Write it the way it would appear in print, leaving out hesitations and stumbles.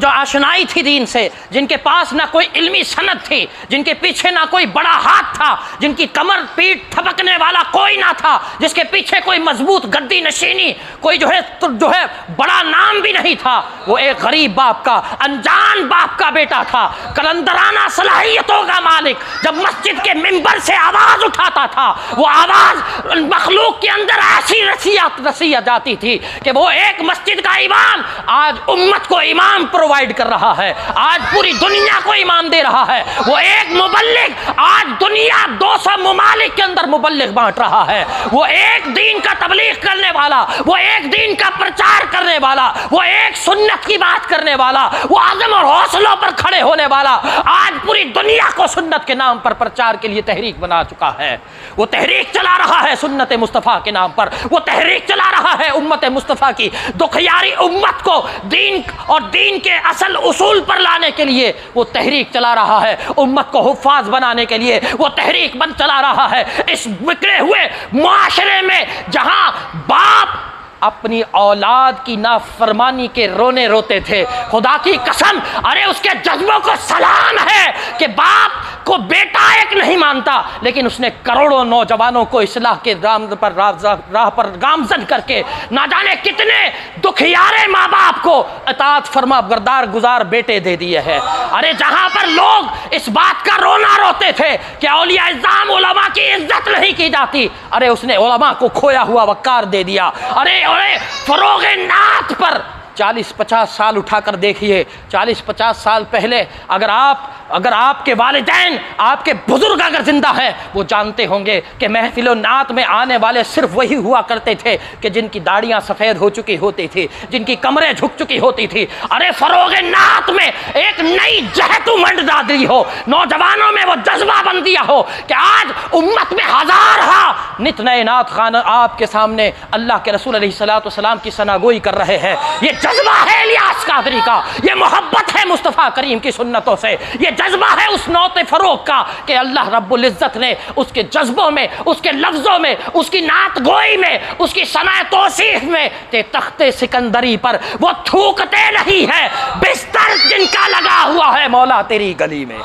جو آشنائی تھی دین سے، جن کے پاس نہ کوئی علمی سند تھی، جن کے پیچھے نہ کوئی بڑا ہاتھ تھا، جن کی کمر پیٹ تھپکنے والا کوئی نہ تھا، جس کے پیچھے کوئی مضبوط گدی نشینی، کوئی جو ہے بڑا نام بھی نہیں تھا، وہ ایک غریب باپ کا، انجان باپ کا بیٹا تھا، قلندرانہ صلاحیتوں کا مالک۔ جب مسجد کے ممبر سے آواز اٹھاتا تھا، وہ آواز مخلوق کے اندر ایسی رسی جاتی تھی کہ وہ ایک مسجد کا امام آج امت کو امام پرووائڈ کر رہا ہے، آج پوری دنیا کو امام دے رہا ہے۔ وہ ایک مبلغ آج دنیا 200 ممالک کے اندر مبلغ بانٹ رہا ہے۔ وہ ایک دین کا تبلیغ کرنے والا، وہ ایک دین کا پرچار کرنے والا، وہ ایک سنت کی بات کرنے والا، وہ عزم اور حوصلوں پر کھڑے ہونے والا آج پوری دنیا کو سنت کے نام پر پرچار کے لیے تحریک بنا چکا ہے۔ وہ تحریک چلا رہا ہے سنت مصطفیٰ کے نام پر، وہ تحریک چلا رہا ہے امت مصطفیٰ کی دکھیاری امت کو دین اور دین کے اصل اصول پر لانے کے لیے وہ تحریک چلا رہا ہے، امت کو حفاظ بنانے کے لیے وہ تحریک چلا رہا ہے۔ اس بکھرے ہوئے معاشرے میں جہاں باپ اپنی اولاد کی نافرمانی کے رونے روتے تھے، خدا کی قسم ارے اس کے جذبوں کو سلام ہے کہ باپ کو بیٹا ایک نہیں مانتا، لیکن اس نے کروڑوں نوجوانوں کو اصلاح کے راہ پر گامزن کر کے نہ جانے کتنے دکھیارے ماں باپ کو اطاعت فرما بردار گزار بیٹے دے دیے ہیں۔ ارے جہاں پر لوگ اس بات کا رونا روتے تھے کہ اولیاء اعظام علماء کی عزت نہیں کی جاتی، ارے اس نے علماء کو کھویا ہوا وقار دے دیا۔ ارے فروغ نعت پر 40-50 سال اٹھا کر دیکھیے، 40-50 سال پہلے اگر آپ کے والدین، آپ کے بزرگ اگر زندہ ہیں، وہ جانتے ہوں گے کہ محفل و نعت میں آنے والے صرف وہی ہوا کرتے تھے کہ جن کی داڑیاں سفید ہو چکی ہوتی تھی، جن کی کمریں جھک چکی ہوتی تھی۔ ارے فروغ نعت میں ایک نئی جہت امنڈ ڈالی ہو، نوجوانوں میں وہ جذبہ بن دیا ہو کہ آج امت میں ہزارہا نت نئے نعت خوان آپ کے سامنے اللہ کے رسول علیہ الصلوۃ والسلام کی ثناگوئی کر رہے ہیں۔ یہ جذبہ ہے الیاس قادری کا، یہ محبت ہے مصطفیٰ کریم کی سنتوں سے، یہ جذبہ ہے اس نوت فروغ کا کہ اللہ رب العزت نے اس کے جذبوں میں، اس کے لفظوں میں، اس کی نعت گوئی میں، اس کی ثنا توصیف میں کہ تخت سکندری پر وہ تھوکتے نہیں ہے، بستر جن کا لگا ہوا ہے مولا تیری گلی میں۔